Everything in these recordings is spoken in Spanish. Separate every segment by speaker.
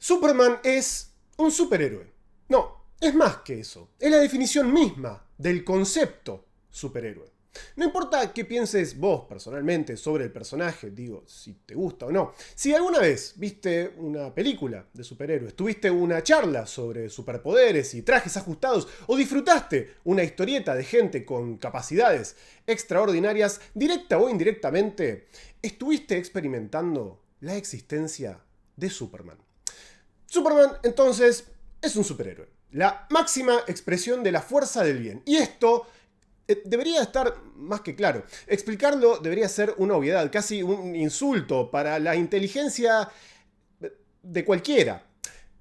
Speaker 1: Superman es un superhéroe. No, es más que eso. Es la definición misma del concepto superhéroe. No importa qué pienses vos personalmente sobre el personaje, digo, si te gusta o no. Si alguna vez viste una película de superhéroes, tuviste una charla sobre superpoderes y trajes ajustados, o disfrutaste una historieta de gente con capacidades extraordinarias, directa o indirectamente, estuviste experimentando la existencia de Superman. Superman, entonces, es un superhéroe. La máxima expresión de la fuerza del bien. Y esto debería estar más que claro. Explicarlo debería ser una obviedad, casi un insulto para la inteligencia de cualquiera.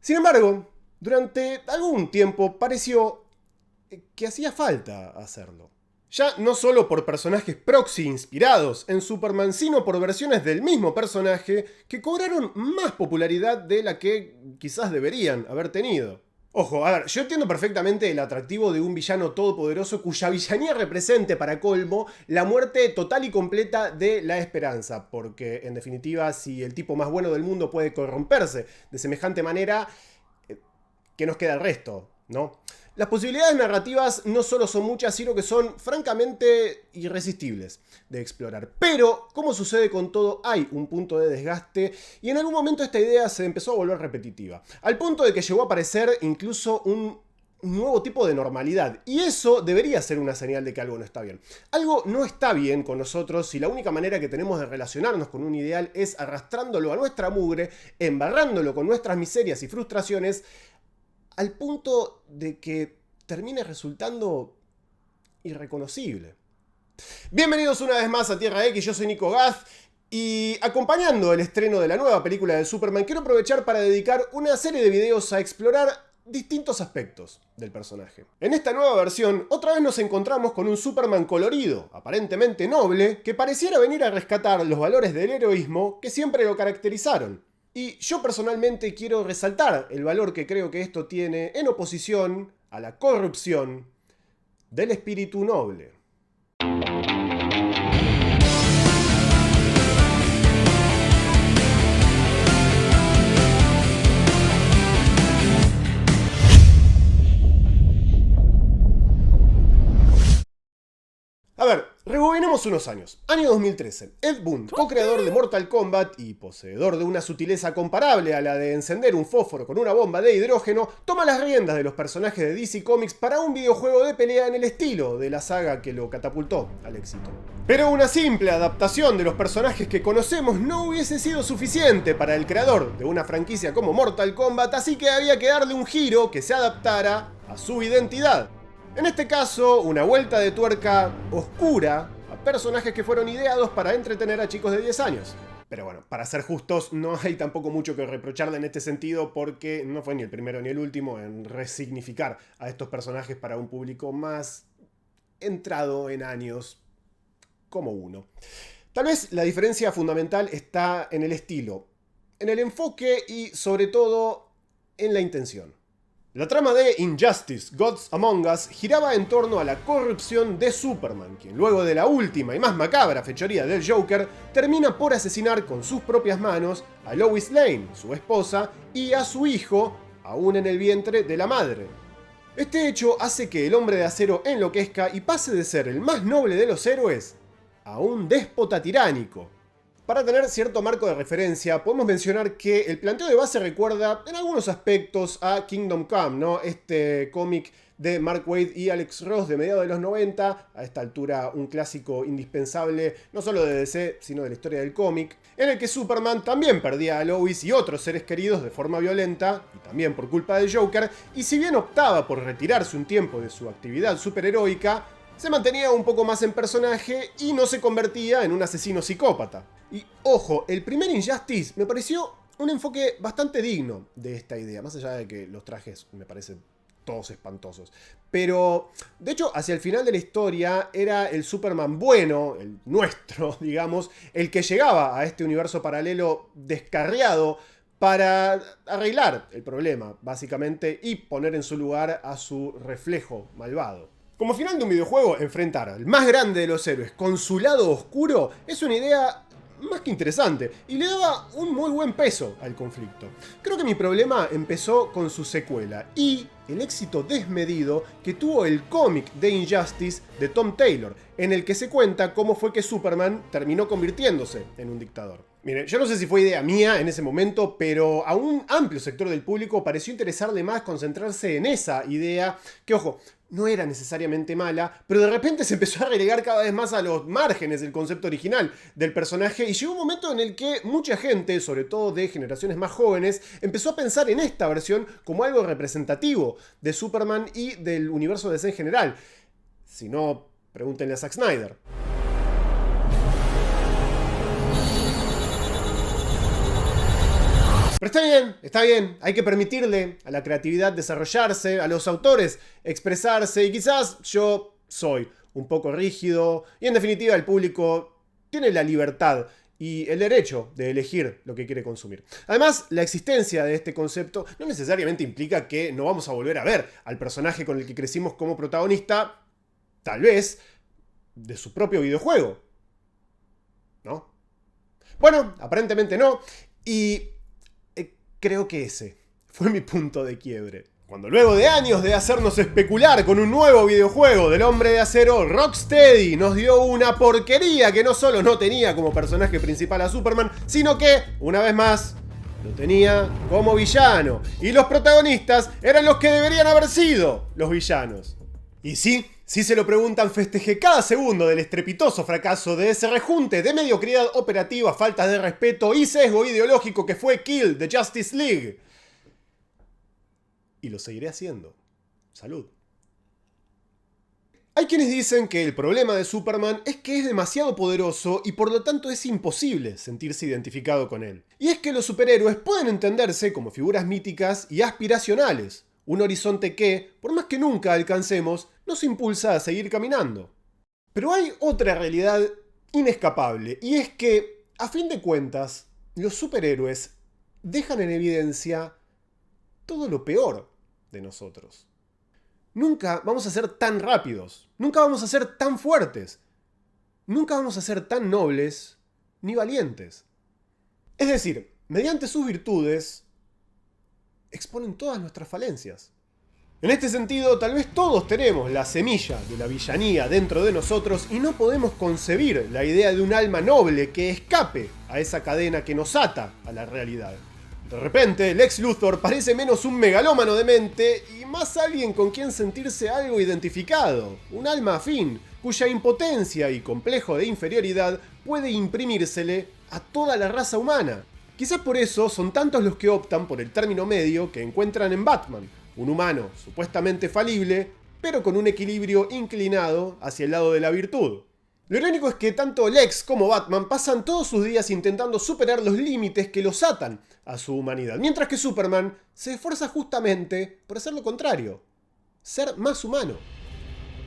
Speaker 1: Sin embargo, durante algún tiempo pareció que hacía falta hacerlo. Ya no solo por personajes proxy inspirados en Superman, sino por versiones del mismo personaje que cobraron más popularidad de la que quizás deberían haber tenido. Ojo, a ver, yo entiendo perfectamente el atractivo de un villano todopoderoso cuya villanía represente, para colmo, la muerte total y completa de la esperanza, porque en definitiva, si el tipo más bueno del mundo puede corromperse de semejante manera, ¿qué nos queda el resto? ¿No? Las posibilidades narrativas no solo son muchas, sino que son francamente irresistibles de explorar. Pero, como sucede con todo, hay un punto de desgaste y en algún momento esta idea se empezó a volver repetitiva. Al punto de que llegó a aparecer incluso un nuevo tipo de normalidad. Y eso debería ser una señal de que algo no está bien. Algo no está bien con nosotros si la única manera que tenemos de relacionarnos con un ideal es arrastrándolo a nuestra mugre, embarrándolo con nuestras miserias y frustraciones, al punto de que termine resultando irreconocible. Bienvenidos una vez más a Tierra X, yo soy Nico Gath, y acompañando el estreno de la nueva película de Superman, quiero aprovechar para dedicar una serie de videos a explorar distintos aspectos del personaje. En esta nueva versión, otra vez nos encontramos con un Superman colorido, aparentemente noble, que pareciera venir a rescatar los valores del heroísmo que siempre lo caracterizaron. Y yo personalmente quiero resaltar el valor que creo que esto tiene en oposición a la corrupción del espíritu noble. A ver, rebobinemos unos años. Año 2013. Ed Boon, co-creador de Mortal Kombat y poseedor de una sutileza comparable a la de encender un fósforo con una bomba de hidrógeno, toma las riendas de los personajes de DC Comics para un videojuego de pelea en el estilo de la saga que lo catapultó al éxito. Pero una simple adaptación de los personajes que conocemos no hubiese sido suficiente para el creador de una franquicia como Mortal Kombat, así que había que darle un giro que se adaptara a su identidad. En este caso, una vuelta de tuerca oscura a personajes que fueron ideados para entretener a chicos de 10 años. Pero bueno, para ser justos, no hay tampoco mucho que reprocharle en este sentido porque no fue ni el primero ni el último en resignificar a estos personajes para un público más entrado en años como uno. Tal vez la diferencia fundamental está en el estilo, en el enfoque y sobre todo en la intención. La trama de Injustice: Gods Among Us giraba en torno a la corrupción de Superman, quien luego de la última y más macabra fechoría del Joker, termina por asesinar con sus propias manos a Lois Lane, su esposa, y a su hijo, aún en el vientre de la madre. Este hecho hace que el Hombre de Acero enloquezca y pase de ser el más noble de los héroes a un déspota tiránico. Para tener cierto marco de referencia, podemos mencionar que el planteo de base recuerda en algunos aspectos a Kingdom Come, ¿no? Este cómic de Mark Waid y Alex Ross de mediados de los 90, a esta altura un clásico indispensable no solo de DC, sino de la historia del cómic, en el que Superman también perdía a Lois y otros seres queridos de forma violenta, y también por culpa del Joker, y si bien optaba por retirarse un tiempo de su actividad superheroica, se mantenía un poco más en personaje y no se convertía en un asesino psicópata. Y ojo, el primer Injustice me pareció un enfoque bastante digno de esta idea, más allá de que los trajes me parecen todos espantosos. Pero, de hecho, hacia el final de la historia era el Superman bueno, el nuestro, digamos, el que llegaba a este universo paralelo descarriado para arreglar el problema, básicamente, y poner en su lugar a su reflejo malvado. Como final de un videojuego, enfrentar al más grande de los héroes con su lado oscuro es una idea más que interesante y le daba un muy buen peso al conflicto. Creo que mi problema empezó con su secuela y el éxito desmedido que tuvo el cómic de Injustice de Tom Taylor, en el que se cuenta cómo fue que Superman terminó convirtiéndose en un dictador. Mire, yo no sé si fue idea mía en ese momento, pero a un amplio sector del público pareció interesarle más concentrarse en esa idea, que ojo, no era necesariamente mala, pero de repente se empezó a relegar cada vez más a los márgenes del concepto original del personaje y llegó un momento en el que mucha gente, sobre todo de generaciones más jóvenes, empezó a pensar en esta versión como algo representativo de Superman y del universo DC en general. Si no, pregúntenle a Zack Snyder. Pero está bien, hay que permitirle a la creatividad desarrollarse, a los autores expresarse, y quizás yo soy un poco rígido, y en definitiva el público tiene la libertad y el derecho de elegir lo que quiere consumir. Además, la existencia de este concepto no necesariamente implica que no vamos a volver a ver al personaje con el que crecimos como protagonista, tal vez, de su propio videojuego. ¿No? Bueno, aparentemente no, y creo que ese fue mi punto de quiebre. Cuando luego de años de hacernos especular con un nuevo videojuego del Hombre de Acero, Rocksteady nos dio una porquería que no solo no tenía como personaje principal a Superman, sino que, una vez más, lo tenía como villano. Y los protagonistas eran los que deberían haber sido los villanos. Y sí, si se lo preguntan, festejé cada segundo del estrepitoso fracaso de ese rejunte de mediocridad operativa, falta de respeto y sesgo ideológico que fue Kill the Justice League. Y lo seguiré haciendo. Salud. Hay quienes dicen que el problema de Superman es que es demasiado poderoso y por lo tanto es imposible sentirse identificado con él. Y es que los superhéroes pueden entenderse como figuras míticas y aspiracionales. Un horizonte que, por más que nunca alcancemos, nos impulsa a seguir caminando. Pero hay otra realidad inescapable, y es que, a fin de cuentas, los superhéroes dejan en evidencia todo lo peor de nosotros. Nunca vamos a ser tan rápidos, nunca vamos a ser tan fuertes, nunca vamos a ser tan nobles ni valientes. Es decir, mediante sus virtudes, exponen todas nuestras falencias. En este sentido, tal vez todos tenemos la semilla de la villanía dentro de nosotros y no podemos concebir la idea de un alma noble que escape a esa cadena que nos ata a la realidad. De repente, Lex Luthor parece menos un megalómano demente y más alguien con quien sentirse algo identificado, un alma afín, cuya impotencia y complejo de inferioridad puede imprimírsele a toda la raza humana. Quizás por eso son tantos los que optan por el término medio que encuentran en Batman, un humano supuestamente falible, pero con un equilibrio inclinado hacia el lado de la virtud. Lo irónico es que tanto Lex como Batman pasan todos sus días intentando superar los límites que los atan a su humanidad, mientras que Superman se esfuerza justamente por hacer lo contrario, ser más humano.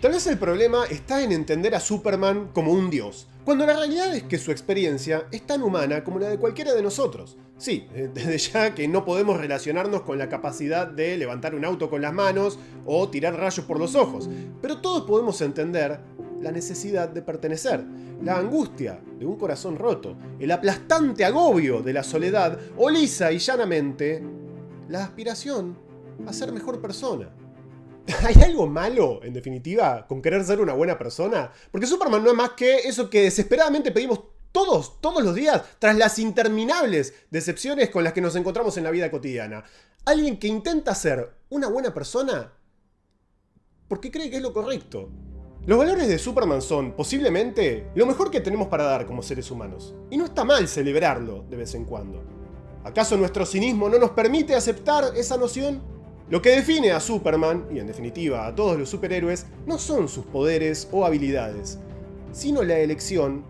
Speaker 1: Tal vez el problema está en entender a Superman como un dios, cuando la realidad es que su experiencia es tan humana como la de cualquiera de nosotros. Sí, desde ya que no podemos relacionarnos con la capacidad de levantar un auto con las manos o tirar rayos por los ojos, pero todos podemos entender la necesidad de pertenecer, la angustia de un corazón roto, el aplastante agobio de la soledad o lisa y llanamente la aspiración a ser mejor persona. ¿Hay algo malo, en definitiva, con querer ser una buena persona? Porque Superman no es más que eso que desesperadamente pedimos todos los días, tras las interminables decepciones con las que nos encontramos en la vida cotidiana. Alguien que intenta ser una buena persona porque cree que es lo correcto. Los valores de Superman son, posiblemente, lo mejor que tenemos para dar como seres humanos. Y no está mal celebrarlo de vez en cuando. ¿Acaso nuestro cinismo no nos permite aceptar esa noción? Lo que define a Superman, y en definitiva a todos los superhéroes, no son sus poderes o habilidades, sino la elección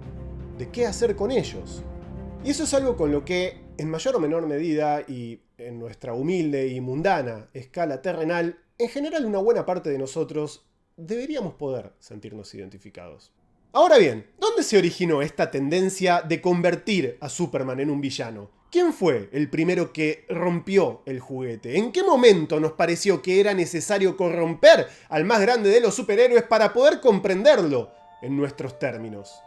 Speaker 1: de qué hacer con ellos. Y eso es algo con lo que, en mayor o menor medida, y en nuestra humilde y mundana escala terrenal, en general una buena parte de nosotros deberíamos poder sentirnos identificados. Ahora bien, ¿dónde se originó esta tendencia de convertir a Superman en un villano? ¿Quién fue el primero que rompió el juguete? ¿En qué momento nos pareció que era necesario corromper al más grande de los superhéroes para poder comprenderlo en nuestros términos?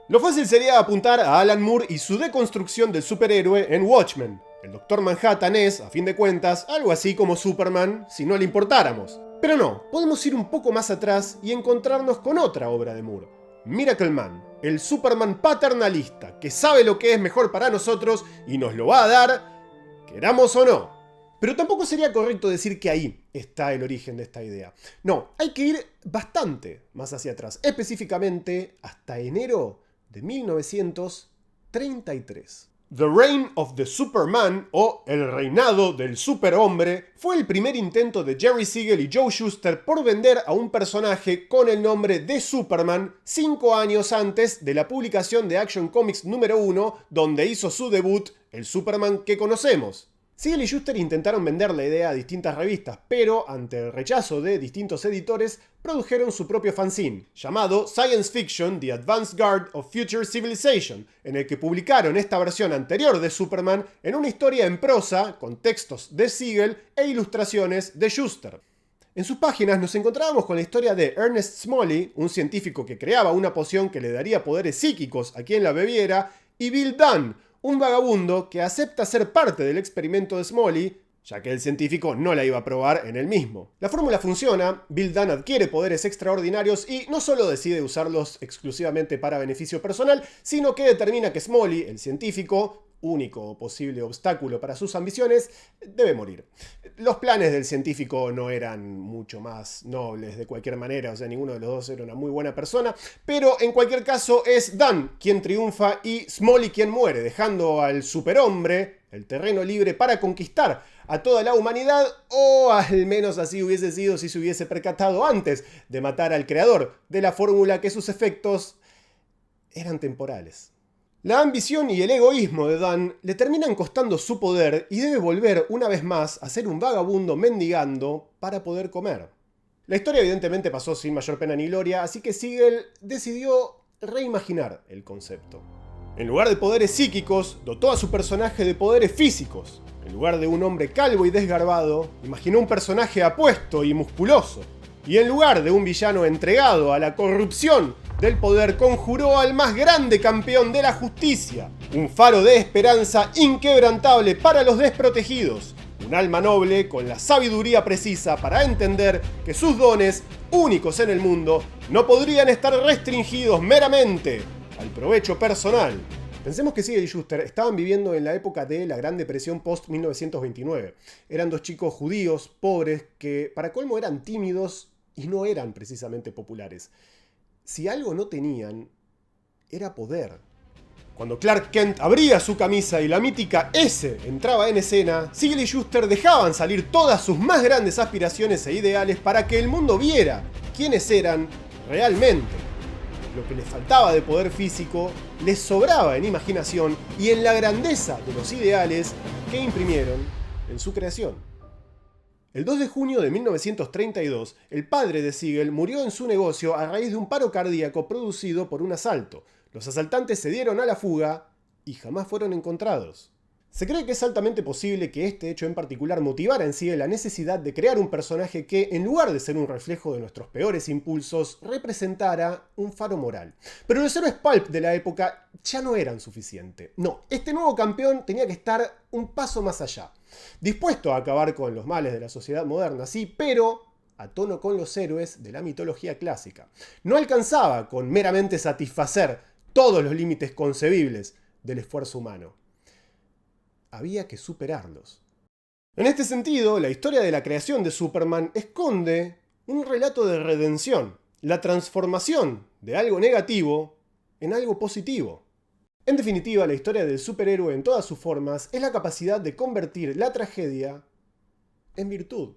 Speaker 1: Lo fácil sería apuntar a Alan Moore y su deconstrucción del superhéroe en Watchmen. El Dr. Manhattan es, a fin de cuentas, algo así como Superman si no le importáramos. Pero no, podemos ir un poco más atrás y encontrarnos con otra obra de Moore. Miracle Man, el Superman paternalista, que sabe lo que es mejor para nosotros y nos lo va a dar, queramos o no. Pero tampoco sería correcto decir que ahí está el origen de esta idea. No, hay que ir bastante más hacia atrás, específicamente hasta enero de 1933. The Reign of the Superman, o El reinado del superhombre, fue el primer intento de Jerry Siegel y Joe Shuster por vender a un personaje con el nombre de Superman 5 años antes de la publicación de Action Comics número 1, donde hizo su debut el Superman que conocemos. Siegel y Shuster intentaron vender la idea a distintas revistas, pero ante el rechazo de distintos editores, produjeron su propio fanzine, llamado Science Fiction: The Advanced Guard of Future Civilization, en el que publicaron esta versión anterior de Superman en una historia en prosa, con textos de Siegel e ilustraciones de Shuster. En sus páginas nos encontrábamos con la historia de Ernest Smalley, un científico que creaba una poción que le daría poderes psíquicos a quien la bebiera, y Bill Dunn, un vagabundo que acepta ser parte del experimento de Smalley, ya que el científico no la iba a probar en él mismo. La fórmula funciona, Bill Dunn adquiere poderes extraordinarios y no solo decide usarlos exclusivamente para beneficio personal, sino que determina que Smalley, el científico, único posible obstáculo para sus ambiciones, debe morir. Los planes del científico no eran mucho más nobles de cualquier manera, o sea, ninguno de los dos era una muy buena persona, pero en cualquier caso es Dunn quien triunfa y Smalley quien muere, dejando al superhombre el terreno libre para conquistar a toda la humanidad, o al menos así hubiese sido si se hubiese percatado antes de matar al creador de la fórmula que sus efectos eran temporales. La ambición y el egoísmo de Dunn le terminan costando su poder y debe volver una vez más a ser un vagabundo mendigando para poder comer. La historia evidentemente pasó sin mayor pena ni gloria, así que Siegel decidió reimaginar el concepto. En lugar de poderes psíquicos, dotó a su personaje de poderes físicos. En lugar de un hombre calvo y desgarbado, imaginó un personaje apuesto y musculoso. Y en lugar de un villano entregado a la corrupción del poder, conjuró al más grande campeón de la justicia, un faro de esperanza inquebrantable para los desprotegidos, un alma noble con la sabiduría precisa para entender que sus dones, únicos en el mundo, no podrían estar restringidos meramente al provecho personal. Pensemos que Siegel y Shuster estaban viviendo en la época de la Gran Depresión post-1929. Eran dos chicos judíos, pobres, que para colmo eran tímidos y no eran precisamente populares. Si algo no tenían, era poder. Cuando Clark Kent abría su camisa y la mítica S entraba en escena, Siegel y Shuster dejaban salir todas sus más grandes aspiraciones e ideales para que el mundo viera quiénes eran realmente. Lo que les faltaba de poder físico, les sobraba en imaginación y en la grandeza de los ideales que imprimieron en su creación. El 2 de junio de 1932, el padre de Siegel murió en su negocio a raíz de un paro cardíaco producido por un asalto. Los asaltantes se dieron a la fuga y jamás fueron encontrados. Se cree que es altamente posible que este hecho en particular motivara en Siegel la necesidad de crear un personaje que, en lugar de ser un reflejo de nuestros peores impulsos, representara un faro moral. Pero los héroes pulp de la época ya no eran suficiente. No, este nuevo campeón tenía que estar un paso más allá. Dispuesto a acabar con los males de la sociedad moderna, sí, pero a tono con los héroes de la mitología clásica. No alcanzaba con meramente satisfacer todos los límites concebibles del esfuerzo humano. Había que superarlos. En este sentido, la historia de la creación de Superman esconde un relato de redención, la transformación de algo negativo en algo positivo. En definitiva, la historia del superhéroe en todas sus formas es la capacidad de convertir la tragedia en virtud.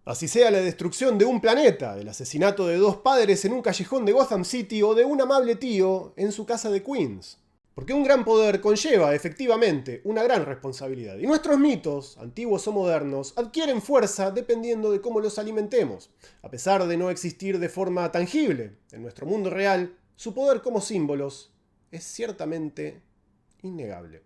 Speaker 1: Así sea la destrucción de un planeta, el asesinato de dos padres en un callejón de Gotham City o de un amable tío en su casa de Queens. Porque un gran poder conlleva, efectivamente, una gran responsabilidad. Y nuestros mitos, antiguos o modernos, adquieren fuerza dependiendo de cómo los alimentemos. A pesar de no existir de forma tangible en nuestro mundo real, su poder como símbolos es ciertamente innegable.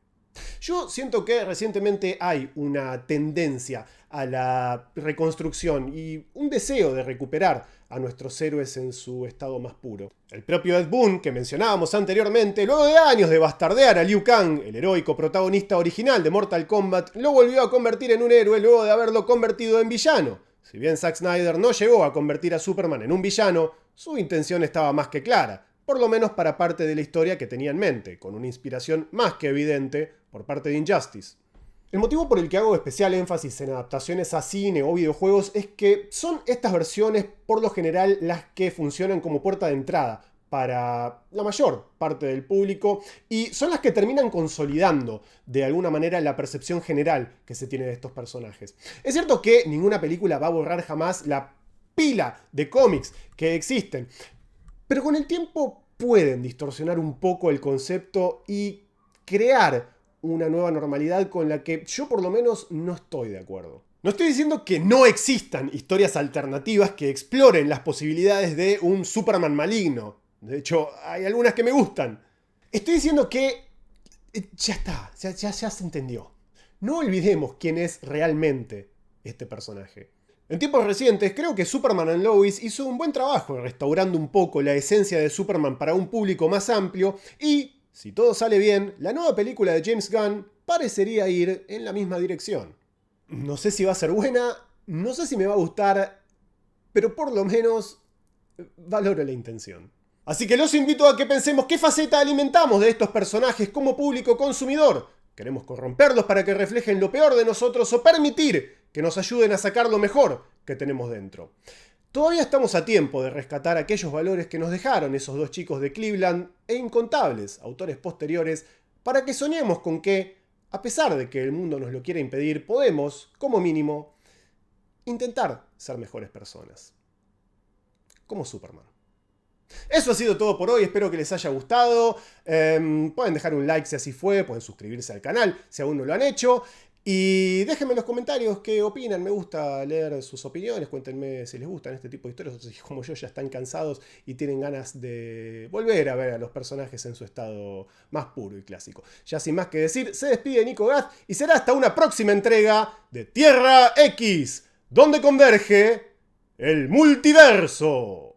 Speaker 1: Yo siento que recientemente hay una tendencia a la reconstrucción y un deseo de recuperar a nuestros héroes en su estado más puro. El propio Ed Boon, que mencionábamos anteriormente, luego de años de bastardear a Liu Kang, el heroico protagonista original de Mortal Kombat, lo volvió a convertir en un héroe luego de haberlo convertido en villano. Si bien Zack Snyder no llegó a convertir a Superman en un villano, su intención estaba más que clara, por lo menos para parte de la historia que tenía en mente, con una inspiración más que evidente por parte de Injustice. El motivo por el que hago especial énfasis en adaptaciones a cine o videojuegos es que son estas versiones por lo general las que funcionan como puerta de entrada para la mayor parte del público y son las que terminan consolidando de alguna manera la percepción general que se tiene de estos personajes. Es cierto que ninguna película va a borrar jamás la pila de cómics que existen, pero con el tiempo pueden distorsionar un poco el concepto y crear una nueva normalidad con la que yo por lo menos no estoy de acuerdo. No estoy diciendo que no existan historias alternativas que exploren las posibilidades de un Superman maligno. De hecho, hay algunas que me gustan. Estoy diciendo que ya está, ya se entendió. No olvidemos quién es realmente este personaje. En tiempos recientes, creo que Superman and Lois hizo un buen trabajo restaurando un poco la esencia de Superman para un público más amplio y, si todo sale bien, la nueva película de James Gunn parecería ir en la misma dirección. No sé si va a ser buena, no sé si me va a gustar, pero por lo menos valoro la intención. Así que los invito a que pensemos qué faceta alimentamos de estos personajes como público consumidor. ¿Queremos corromperlos para que reflejen lo peor de nosotros o permitir que nos ayuden a sacar lo mejor que tenemos dentro? Todavía estamos a tiempo de rescatar aquellos valores que nos dejaron esos dos chicos de Cleveland e incontables autores posteriores para que soñemos con que, a pesar de que el mundo nos lo quiera impedir, podemos, como mínimo, intentar ser mejores personas. Como Superman. Eso ha sido todo por hoy, espero que les haya gustado. Pueden dejar un like si así fue, pueden suscribirse al canal si aún no lo han hecho. Y déjenme en los comentarios qué opinan, me gusta leer sus opiniones, cuéntenme si les gustan este tipo de historias o si como yo ya están cansados y tienen ganas de volver a ver a los personajes en su estado más puro y clásico. Ya sin más que decir, se despide Nico Gaz y será hasta una próxima entrega de Tierra X, donde converge el multiverso.